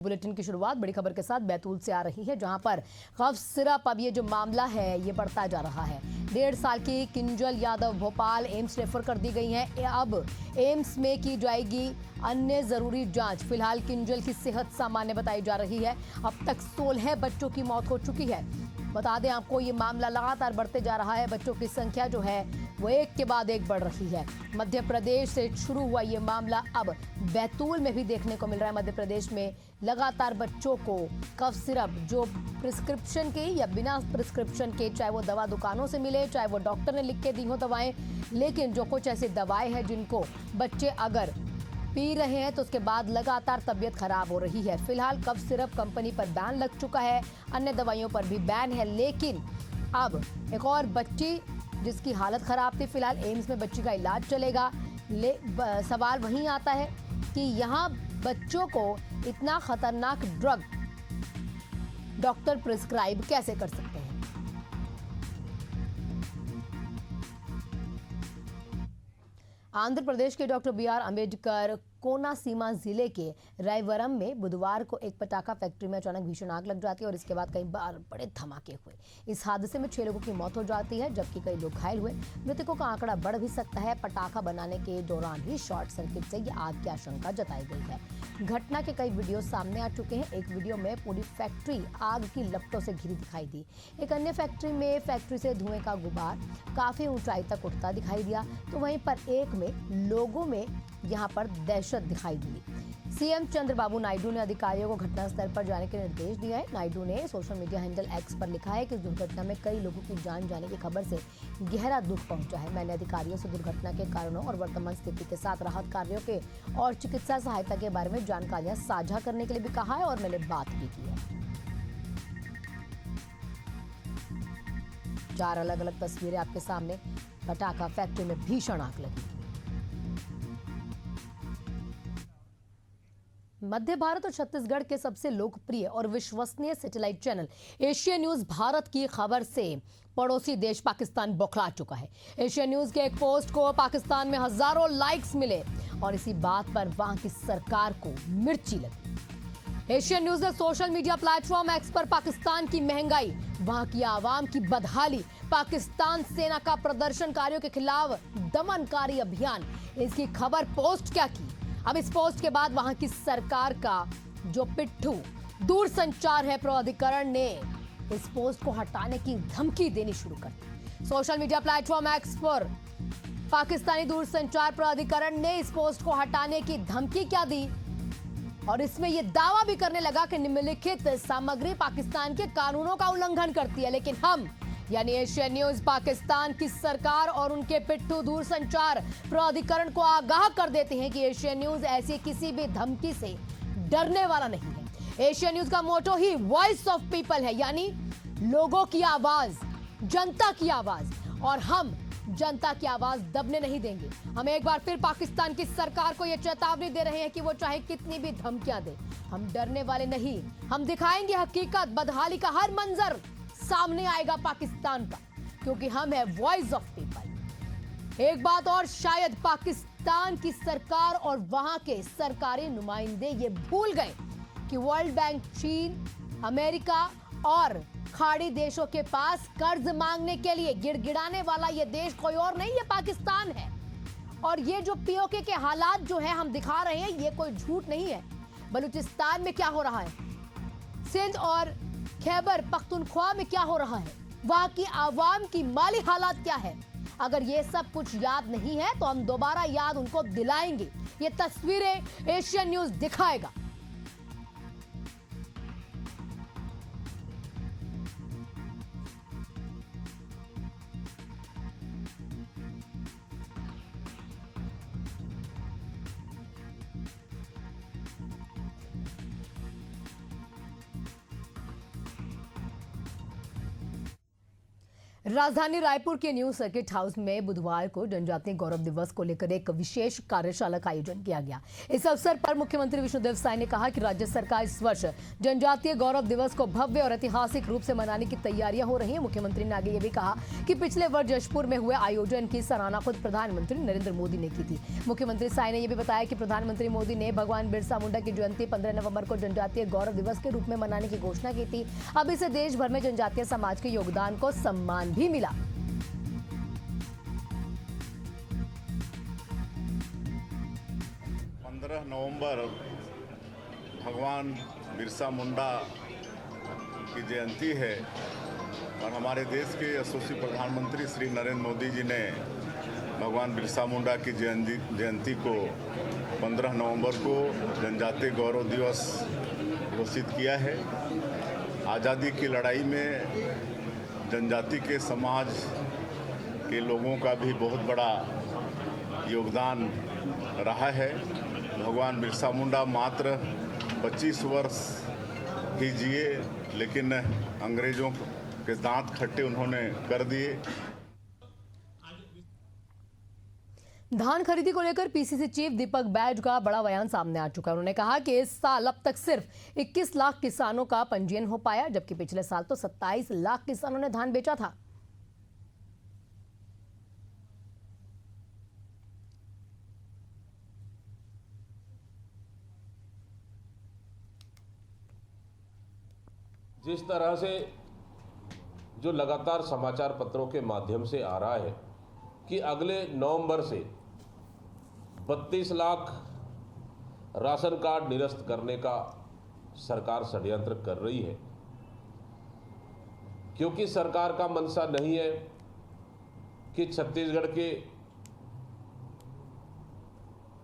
Bulletin की शुरुआत बड़ी खबर के साथ बैतूल से आ रही है, जहां पर कफ सिरप अब ये जो मामला है ये बढ़ता जा रहा है। 1.5 साल की किंजल यादव भोपाल एम्स रेफर कर दी गई हैं। अब एम्स में की जाएगी अन्य जरूरी जांच। फिलहाल किंजल की सेहत सामान्य बताई जा रही है। अब तक 16 बच्चों की मौत हो चुकी है। बता दें आपको, ये मामला लगातार बढ़ते जा रहा है। बच्चों की संख्या जो है वो एक के बाद एक बढ़ रही है। मध्य प्रदेश से शुरू हुआ ये मामला अब बैतूल में भी देखने को मिल रहा है। मध्य प्रदेश में लगातार बच्चों को कफ सिरप जो प्रिस्क्रिप्शन के या बिना प्रिस्क्रिप्शन के, चाहे वो दवा दुकानों से मिले, चाहे वो डॉक्टर ने लिख के दी हो दवाएं, लेकिन जो कुछ ऐसी दवाएं हैं जिनको बच्चे अगर पी रहे हैं तो उसके बाद लगातार तबीयत खराब हो रही है। फिलहाल कफ सिरप कंपनी पर बैन लग चुका है, अन्य दवाइयों पर भी बैन है। लेकिन अब एक और बच्ची जिसकी हालत खराब थी, फिलहाल एम्स में बच्ची का इलाज चलेगा। सवाल वहीं आता है कि यहाँ बच्चों को इतना खतरनाक ड्रग डॉक्टर प्रिस्क्राइब कैसे कर सकते हैं। आंध्र प्रदेश के डॉक्टर BR अम्बेडकर कोनासीमा जिले के रायवरम में बुधवार को एक पटाखा फैक्ट्री में अचानक भीषण आग लग जाती है और इसके बाद कई बार बड़े धमाके हुए। इस हादसे में 6 लोगों की मौत हो जाती है, जबकि कई लोग घायल हुए। मृतकों का आंकड़ा बढ़ भी सकता है। पटाखा बनाने के दौरान ही शॉर्ट सर्किट से ये आग की आशंका जताई गई है। घटना के कई वीडियो सामने आ चुके हैं। एक वीडियो में पूरी फैक्ट्री आग की लपटों से घिरी दिखाई दी। एक अन्य फैक्ट्री से धुएं का गुबार काफी ऊंचाई तक उठता दिखाई दिया, तो वहीं पर एक में लोगों में यहां पर दहशत दिखाई दी। सीएम चंद्रबाबू नायडू ने अधिकारियों को घटनास्थल पर जाने के निर्देश दिए हैं। नायडू ने सोशल मीडिया हैंडल एक्स पर लिखा है कि इस दुर्घटना में कई लोगों की जान जाने की खबर से गहरा दुख पहुंचा है। मैंने अधिकारियों से दुर्घटना के कारणों और वर्तमान स्थिति के साथ राहत कार्यों के और चिकित्सा सहायता के बारे में जानकारियां साझा करने के लिए भी कहा है और मैंने बात भी की है। 4 अलग अलग तस्वीरें आपके सामने। पटाखा फैक्ट्री में भीषण आग लगी। मध्य भारत और छत्तीसगढ़ के सबसे लोकप्रिय और विश्वसनीय satellite channel Asian news Bharat की खबर से पड़ोसी देश पाकिस्तान बौखला चुका है। एशियन न्यूज के एक पोस्ट को पाकिस्तान में हजारों लाइक्स मिले और इसी बात पर वहां की सरकार को मिर्ची लगी। एशियन न्यूज ने सोशल मीडिया प्लेटफॉर्म एक्स पर पाकिस्तान की महंगाई, वहां की आवाम की बदहाली, पाकिस्तान सेना का प्रदर्शनकारियों के खिलाफ दमनकारी अभियान, इसकी खबर पोस्ट क्या की। अब इस पोस्ट के बाद वहां की सरकार का जो पिट्ठू दूरसंचार है प्राधिकरण ने इस पोस्ट को हटाने की धमकी देनी शुरू कर दी। सोशल मीडिया प्लेटफॉर्म एक्स पर पाकिस्तानी दूरसंचार प्राधिकरण ने इस पोस्ट को हटाने की धमकी क्या दी और इसमें यह दावा भी करने लगा कि निम्नलिखित सामग्री पाकिस्तान के कानूनों का उल्लंघन करती है। लेकिन हम यानी एशियन न्यूज पाकिस्तान की सरकार और उनके पिट्ठू दूरसंचार प्राधिकरण को आगाह कर देते हैं कि एशियन न्यूज ऐसी किसी भी धमकी से डरने वाला नहीं है। एशियन न्यूज का मोटो ही वॉइस ऑफ पीपल है, यानी लोगों की आवाज, जनता की आवाज, और हम जनता की आवाज दबने नहीं देंगे। हम एक बार फिर पाकिस्तान की सरकार को यह चेतावनी दे रहे हैं कि वो चाहे कितनी भी धमकियां दे, हम डरने वाले नहीं। हम दिखाएंगे हकीकत, बदहाली का हर मंजर सामने आएगा पाकिस्तान का, क्योंकि हम है वॉइस ऑफ पीपल। एक बात और, शायद पाकिस्तान की सरकार और वहां के सरकारी नुमाइंदे ये भूल गए कि वर्ल्ड बैंक, चीन, अमेरिका और खाड़ी देशों के पास कर्ज मांगने के लिए गिड़गिड़ाने वाला ये देश कोई और नहीं, ये पाकिस्तान है। और ये जो POK के हालात जो है हम दिखा रहे हैं, ये कोई झूठ नहीं है। बलूचिस्तान में क्या हो रहा है, सिंध और खैबर पख्तूनख्वा में क्या हो रहा है, वहां की आवाम की माली हालात क्या है, अगर ये सब कुछ याद नहीं है तो हम दोबारा याद उनको दिलाएंगे। ये तस्वीरें एशियन न्यूज दिखाएगा। राजधानी रायपुर के न्यू सर्किट हाउस में बुधवार को जनजातीय गौरव दिवस को लेकर एक विशेष कार्यशाला का आयोजन किया गया। इस अवसर पर मुख्यमंत्री विष्णुदेव साय ने कहा कि राज्य सरकार इस वर्ष जनजातीय गौरव दिवस को भव्य और ऐतिहासिक रूप से मनाने की तैयारियां हो रही हैं। मुख्यमंत्री ने आगे ये भी कहा कि पिछले वर्ष जशपुर में हुए आयोजन की सराहना खुद प्रधानमंत्री नरेंद्र मोदी ने की थी। मुख्यमंत्री साय ने यह भी बताया कि प्रधानमंत्री मोदी ने भगवान बिरसा मुंडा की जयंती 15 नवंबर को जनजातीय गौरव दिवस के रूप में मनाने की घोषणा की थी। अब इसे देश भर में जनजातीय समाज के योगदान को सम्मान भी मिला। 15 नवंबर भगवान बिरसा मुंडा की जयंती है और हमारे देश के यशस्वी प्रधानमंत्री श्री नरेंद्र मोदी जी ने भगवान बिरसा मुंडा की जयंती को 15 नवंबर को जनजातीय गौरव दिवस घोषित किया है। आज़ादी की लड़ाई में जनजाति के समाज के लोगों का भी बहुत बड़ा योगदान रहा है। भगवान बिरसा मुंडा मात्र 25 वर्ष ही जिए, लेकिन अंग्रेजों के दांत खट्टे उन्होंने कर दिए। धान खरीदी को लेकर पीसीसी चीफ दीपक बैज का बड़ा बयान सामने आ चुका है। उन्होंने कहा कि इस साल अब तक सिर्फ 21 लाख किसानों का पंजीयन हो पाया, जबकि पिछले साल तो 27 लाख किसानों ने धान बेचा था। जिस तरह से जो लगातार समाचार पत्रों के माध्यम से आ रहा है कि अगले नवंबर से 32 लाख राशन कार्ड निरस्त करने का सरकार षड्यंत्र कर रही है, क्योंकि सरकार का मंशा नहीं है कि छत्तीसगढ़ के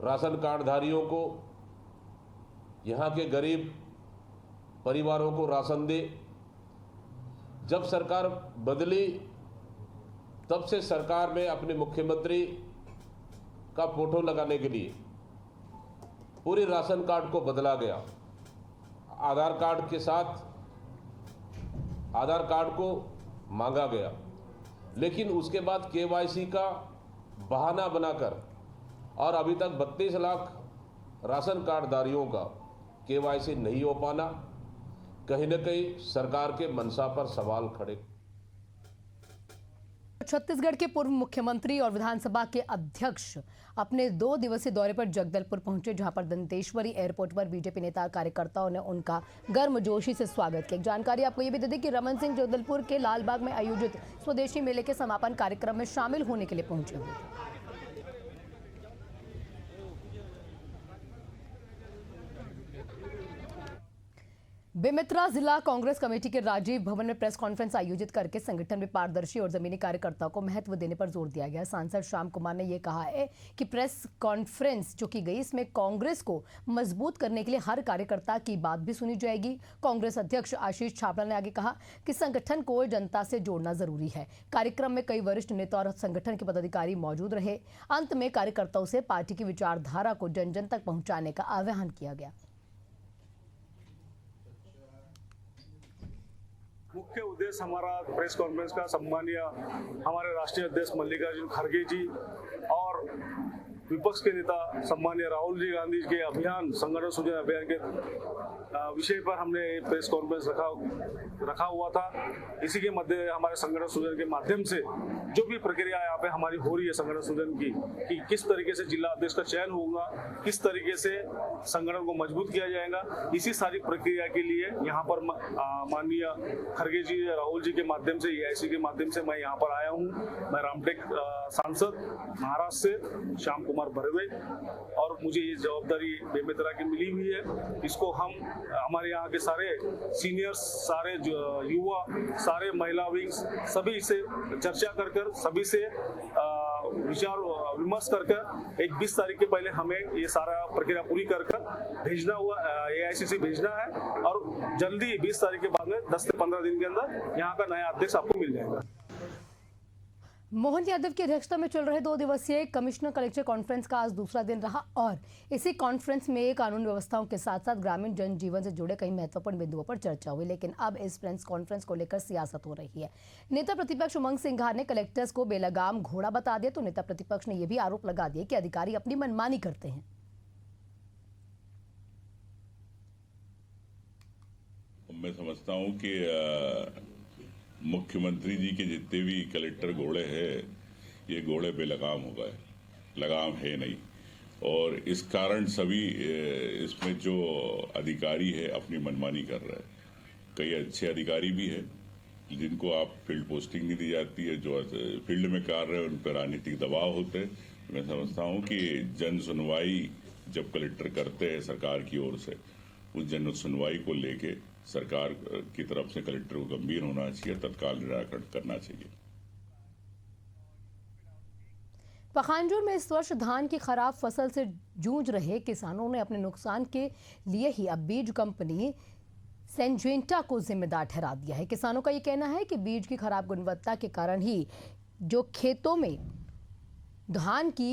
राशन कार्डधारियों को, यहाँ के गरीब परिवारों को राशन दे। जब सरकार बदली तब से सरकार में अपने मुख्यमंत्री का फोटो लगाने के लिए पूरे राशन कार्ड को बदला गया। आधार कार्ड के साथ आधार कार्ड को मांगा गया, लेकिन उसके बाद केवाईसी का बहाना बनाकर और अभी तक 32 लाख राशन कार्डधारियों का केवाईसी नहीं हो पाना, कहीं न कहीं सरकार के मंशा पर सवाल खड़े। छत्तीसगढ़ के पूर्व मुख्यमंत्री और विधानसभा के अध्यक्ष अपने 2 दिवसीय दौरे पर जगदलपुर पहुंचे, जहां पर दंतेश्वरी एयरपोर्ट पर बीजेपी नेता कार्यकर्ताओं ने उनका गर्मजोशी से स्वागत किया। जानकारी आपको ये भी दे दें कि रमन सिंह जगदलपुर के लालबाग में आयोजित स्वदेशी मेले के समापन कार्यक्रम में शामिल होने के लिए पहुंचे हुए थे। बेमेतरा जिला कांग्रेस कमेटी के राजीव भवन में प्रेस कॉन्फ्रेंस आयोजित करके संगठन में पारदर्शी और जमीनी कार्यकर्ताओं को महत्व देने पर जोर दिया गया। सांसद श्याम कुमार ने यह कहा है कि प्रेस कॉन्फ्रेंस जो की गई, इसमें कांग्रेस को मजबूत करने के लिए हर कार्यकर्ता की बात भी सुनी जाएगी। कांग्रेस अध्यक्ष आशीष छाबड़ा ने आगे कहा कि संगठन को जनता से जोड़ना जरूरी है। कार्यक्रम में कई वरिष्ठ नेता और संगठन के पदाधिकारी मौजूद रहे। अंत में कार्यकर्ताओं से पार्टी की विचारधारा को जन जन तक पहुंचाने का आह्वान किया गया। मुख्य उद्देश्य हमारा प्रेस कॉन्फ्रेंस का सम्मानीय हमारे राष्ट्रीय अध्यक्ष मल्लिकार्जुन खड़गे जी और विपक्ष के नेता सम्मानीय राहुल जी गांधी के अभियान, संगठन सृजन अभियान के विषय पर हमने प्रेस कॉन्फ्रेंस रखा हुआ था। इसी के मध्य हमारे संगठन सृजन के माध्यम से जो भी प्रक्रिया यहाँ पे हमारी हो रही है संगठन सृजन की, कि किस तरीके से जिला अध्यक्ष का चयन होगा, किस तरीके से संगठन को मजबूत किया जाएगा, इसी सारी प्रक्रिया के लिए यहाँ पर माननीय खड़गे जी, राहुल जी के माध्यम से, EIC के माध्यम से मैं यहाँ पर आया हूँ। मैं रामटेक सांसद महाराष्ट्र से श्याम कुमार भरवे, और मुझे ये जवाबदारी बेमेतरा की मिली हुई है। इसको हम हमारे यहाँ के सारे सीनियर्स, सारे युवा, सारे महिला विंग्स, सभी से चर्चा कर सभी से विचार विमर्श कर एक 20 तारीख के पहले हमें ये सारा प्रक्रिया पूरी कर भेजना हुआ, AICC भेजना है, और जल्दी 20 तारीख के बाद में 10 से 15 दिन के अंदर यहाँ का नया अध्यक्ष आपको मिल जाएगा। मोहन यादव की अध्यक्षता में चल रहे 2 दिवसीय कमिश्नर कलेक्टर कॉन्फ्रेंस का आज दूसरा दिन रहा और इसी कॉन्फ्रेंस में कानून व्यवस्थाओं के साथ साथ ग्रामीण जनजीवन से जुड़े कई महत्वपूर्ण बिंदुओं पर चर्चा हुई। लेकिन अब इस प्रेस कॉन्फ्रेंस को लेकर सियासत हो रही है। नेता प्रतिपक्ष उमंग सिंघार ने कलेक्टर्स को बेलगाम घोड़ा बता दिया तो नेता प्रतिपक्ष ने यह भी आरोप लगा दिया कि अधिकारी अपनी मनमानी करते हैं। मैं समझता हूं कि मुख्यमंत्री जी के जितने भी कलेक्टर घोड़े हैं ये घोड़े बेलगाम हो गए, लगाम है नहीं। और इस कारण सभी इसमें जो अधिकारी है अपनी मनमानी कर रहे हैं। कई अच्छे अधिकारी भी हैं जिनको आप फील्ड पोस्टिंग नहीं दी जाती है, जो फील्ड में कार्य है उन पर राजनीतिक दबाव होते हैं। मैं समझता हूं कि जन सुनवाई जब कलेक्टर करते हैं सरकार की ओर से, उस जन सुनवाई को लेके सरकार की तरफ से कलेक्टर को गंभीर होना चाहिए, तत्काल निराकरण करना चाहिए। पखानजोर में इस वर्ष धान की खराब फसल से जूझ रहे किसानों ने अपने नुकसान के लिए ही अब बीज कंपनी सेंजेंटा को जिम्मेदार ठहरा दिया है। किसानों का ये कहना है कि बीज की खराब गुणवत्ता के कारण ही जो खेतों में धान की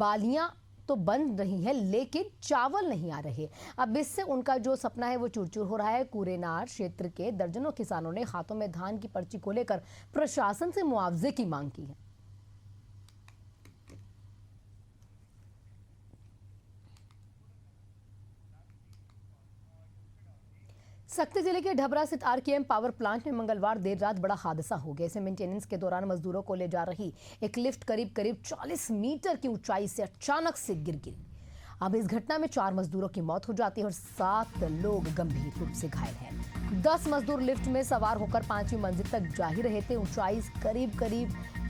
बालियां तो बन रही है लेकिन चावल नहीं आ रहे। अब इससे उनका जो सपना है वो चूर-चूर हो रहा है। कूरेनार क्षेत्र के दर्जनों किसानों ने हाथों में धान की पर्ची को लेकर प्रशासन से मुआवजे की मांग की है। सक्ती जिले के ढबरा स्थित आरकेएम पावर प्लांट में मंगलवार देर रात बड़ा हादसा हो गया। इसे मेंटेनेंस के दौरान मजदूरों को ले जा रही एक लिफ्ट करीब 40 मीटर की ऊंचाई से अचानक से गिर गई। अब इस घटना में 4 मजदूरों की मौत हो जाती है और 7 लोग गंभीर रूप से घायल हैं। 10 मजदूर लिफ्ट में सवार होकर 5वीं मंजिल तक जा ही रहे थे। ऊंचाई करीब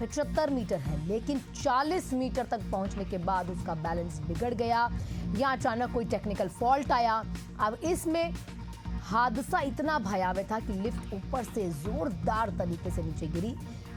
75 मीटर है लेकिन 40 मीटर तक पहुंचने के बाद उसका बैलेंस बिगड़ गया। यहाँ अचानक कोई टेक्निकल फॉल्ट आया। अब इसमें हादसा इतना भयावह था कि लिफ्ट ऊपर से जोरदार तरीके से नीचे गिरी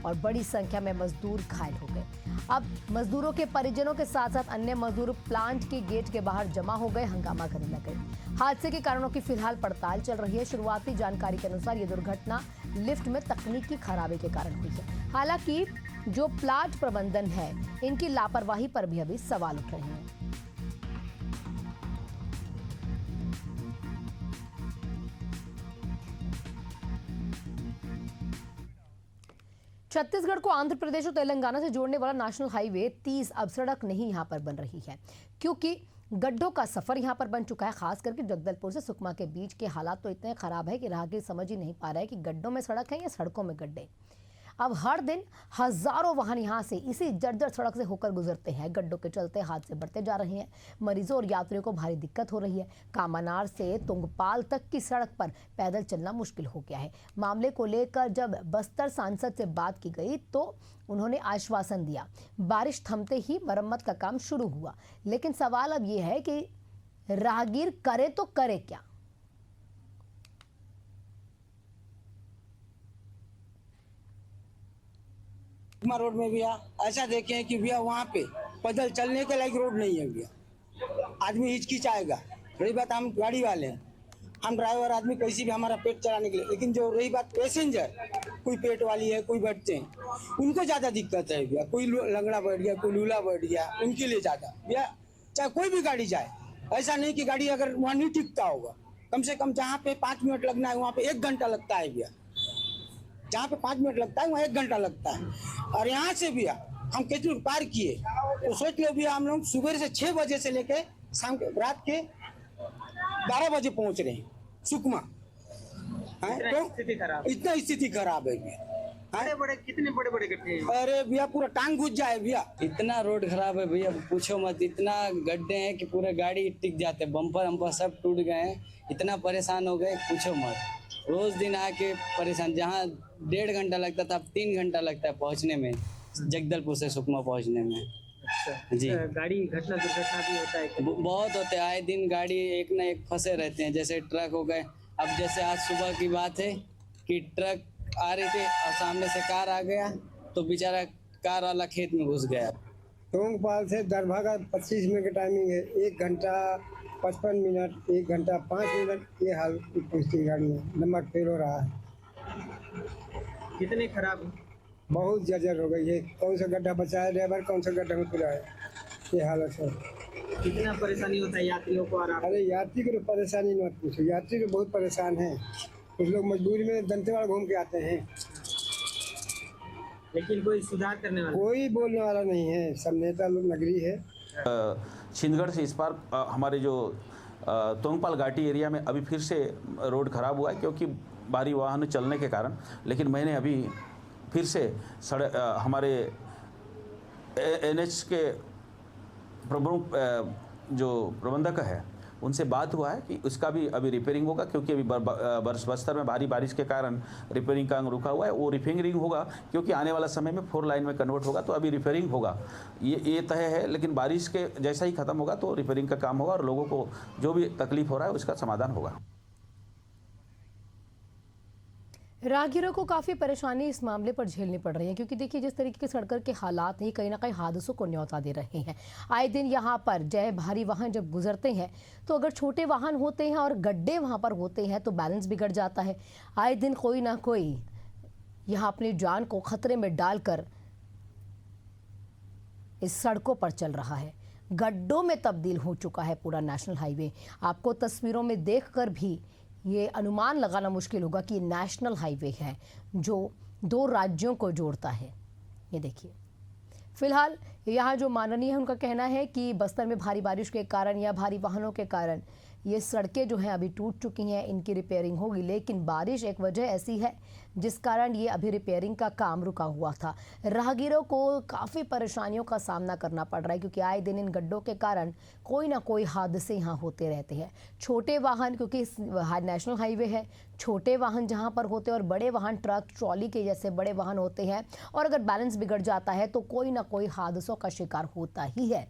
और बड़ी संख्या में मजदूर घायल हो गए। अब मजदूरों के परिजनों के साथ साथ अन्य मजदूर प्लांट के गेट के बाहर जमा हो गए, हंगामा करने लगे। हादसे के कारणों की फिलहाल पड़ताल चल रही है। शुरुआती जानकारी के अनुसार यह दुर्घटना लिफ्ट में तकनीकी खराबी के कारण हुई है। हालांकि जो प्लांट प्रबंधन है इनकी लापरवाही पर भी अभी सवाल उठ रहे हैं। छत्तीसगढ़ को आंध्र प्रदेश और तेलंगाना से जोड़ने वाला नेशनल हाईवे 30 अब सड़क नहीं यहां पर बन रही है क्योंकि गड्ढों का सफर यहां पर बन चुका है। खास करके जगदलपुर से सुकमा के बीच के हालात तो इतने खराब है कि राहगीर समझ ही नहीं पा रहा है कि गड्ढों में सड़क है या सड़कों में गड्ढे। अब हर दिन हजारों वाहन यहां से इसी जर्जर सड़क से होकर गुजरते हैं। गड्ढों के चलते हादसे बढ़ते जा रहे हैं। मरीजों और यात्रियों को भारी दिक्कत हो रही है। कामानार से तुंगपाल तक की सड़क पर पैदल चलना मुश्किल हो गया है। मामले को लेकर जब बस्तर सांसद से बात की गई तो उन्होंने आश्वासन दिया बारिश थमते ही मरम्मत का काम शुरू हुआ। लेकिन सवाल अब यह है कि राहगीर करे तो करे क्या। रोड में भैया ऐसा देखें कि भैया वहाँ पे पैदल चलने के लायक रोड नहीं है भैया। आदमी हिचकिचाएगा। रही बात हम गाड़ी वाले हैं, हम ड्राइवर आदमी कैसी भी हमारा पेट चलाने के लिए, लेकिन जो रही बात पैसेंजर, कोई पेट वाली है, कोई बैठते हैं, उनको ज़्यादा दिक्कत है भैया। कोई लंगड़ा बैठ गया, कोई लूला बैठ गया, उनके लिए ज़्यादा भैया। चाहे कोई भी गाड़ी जाए, ऐसा नहीं कि गाड़ी अगर वहाँ नहीं टिकता होगा, कम से कम जहाँ पे 5 मिनट लगना है वहाँ पे 1 घंटा लगता है भैया। जहाँ पे 5 मिनट लगता है वहाँ 1 घंटा लगता है। और यहाँ से भी हम कितनी पार किए तो सोच लो भैया, हम लोग सुबह से 6 बजे से लेके शाम के रात के 12 बजे पहुँच रहे हैं सुकमा। तो इतना स्थिति खराब है भैया। कितने बड़े बड़े गड्ढे हैं? अरे भैया पूरा टांग घुस जाए भैया। इतना रोड खराब है भैया, पूछो मत। इतना गड्ढे हैं कि पूरे गाड़ी टिक जाते, बम्पर वम्पर सब टूट गए हैं। इतना परेशान हो गए पूछो मत। रोज दिन आके परेशान, जहाँ 1.5 घंटा लगता था अब 3 घंटा लगता है पहुँचने में, जगदलपुर से सुकमा पहुँचने में। अच्छा जी गाड़ी घटना दुर्घटना भी होता है? बहुत होते हैं, आए दिन गाड़ी एक ना एक फंसे रहते हैं। जैसे ट्रक हो गए, अब जैसे आज सुबह की बात है कि ट्रक आ रही थी और सामने से कार आ गया तो बेचारा कार वाला खेत में घुस गया। टोंगपाल से दरभंगा 25 मिनट की टाइमिंग है, 1 घंटा 55 मिनट, 1 घंटा 5 मिनट ये हाल पहुँचती गाड़ी में। नंबर फेल हो रहा है। कितने खराब है? बहुत जर्जर हो गई है। कौन सा गड्ढा बचा है ड्राइवर, कौन सा गड्ढा में पूरा है, ये हालत है। कितना परेशानी होता है यात्रियों को और आप? अरे यात्री को तो परेशानी मत पूछो, यात्री तो बहुत परेशान हैं। कुछ लोग मजबूरी में दंतेवाड़ा घूम के आते हैं, लेकिन कोई सुधार करने वाला? कोई बोलने वाला नहीं है, सब नेता लोग नगरी है। छिंदगढ़ से इस पार हमारे जो तोंगपाल घाटी एरिया में अभी फिर से रोड खराब हुआ है क्योंकि भारी वाहन चलने के कारण। लेकिन मैंने अभी फिर से हमारे NH के प्रमुख जो प्रबंधक है उनसे बात हुआ है कि उसका भी अभी रिपेयरिंग होगा, क्योंकि अभी बस्तर में भारी बारिश के कारण रिपेयरिंग का काम रुका हुआ है। वो रिपेयरिंग होगा क्योंकि आने वाला समय में 4 लाइन में कन्वर्ट होगा, तो अभी रिपेयरिंग होगा, ये तय है। लेकिन बारिश के जैसा ही खत्म होगा तो रिपेयरिंग का काम होगा और लोगों को जो भी तकलीफ हो रहा है उसका समाधान होगा। राहगीरों को काफ़ी परेशानी इस मामले पर झेलनी पड़ रही है, क्योंकि देखिए जिस तरीके के सड़क के हालात हैं कहीं ना कहीं हादसों को न्योता दे रहे हैं। आए दिन यहाँ पर भारी वाहन जब गुजरते हैं तो अगर छोटे वाहन होते हैं और गड्ढे वहाँ पर होते हैं तो बैलेंस बिगड़ जाता है। आए दिन कोई ना कोई यहाँ अपनी जान को खतरे में डालकर इस सड़कों पर चल रहा है। गड्ढों में तब्दील हो चुका है पूरा नेशनल हाईवे। आपको तस्वीरों में देखकर भी ये अनुमान लगाना मुश्किल होगा कि नेशनल हाईवे है जो 2 राज्यों को जोड़ता है। ये देखिए, फिलहाल यहाँ जो माननीय है उनका कहना है कि बस्तर में भारी बारिश के कारण या भारी वाहनों के कारण ये सड़कें जो हैं अभी टूट चुकी हैं, इनकी रिपेयरिंग होगी। लेकिन बारिश एक वजह ऐसी है जिस कारण ये अभी रिपेयरिंग का काम रुका हुआ था। राहगीरों को काफ़ी परेशानियों का सामना करना पड़ रहा है, क्योंकि आए दिन इन गड्ढों के कारण कोई ना कोई हादसे यहाँ होते रहते हैं। छोटे वाहन, क्योंकि नेशनल हाईवे है, छोटे वाहन जहाँ पर होते हैं और बड़े वाहन ट्रक ट्रॉली के जैसे बड़े वाहन होते हैं, और अगर बैलेंस बिगड़ जाता है तो कोई ना कोई हादसों का शिकार होता ही है।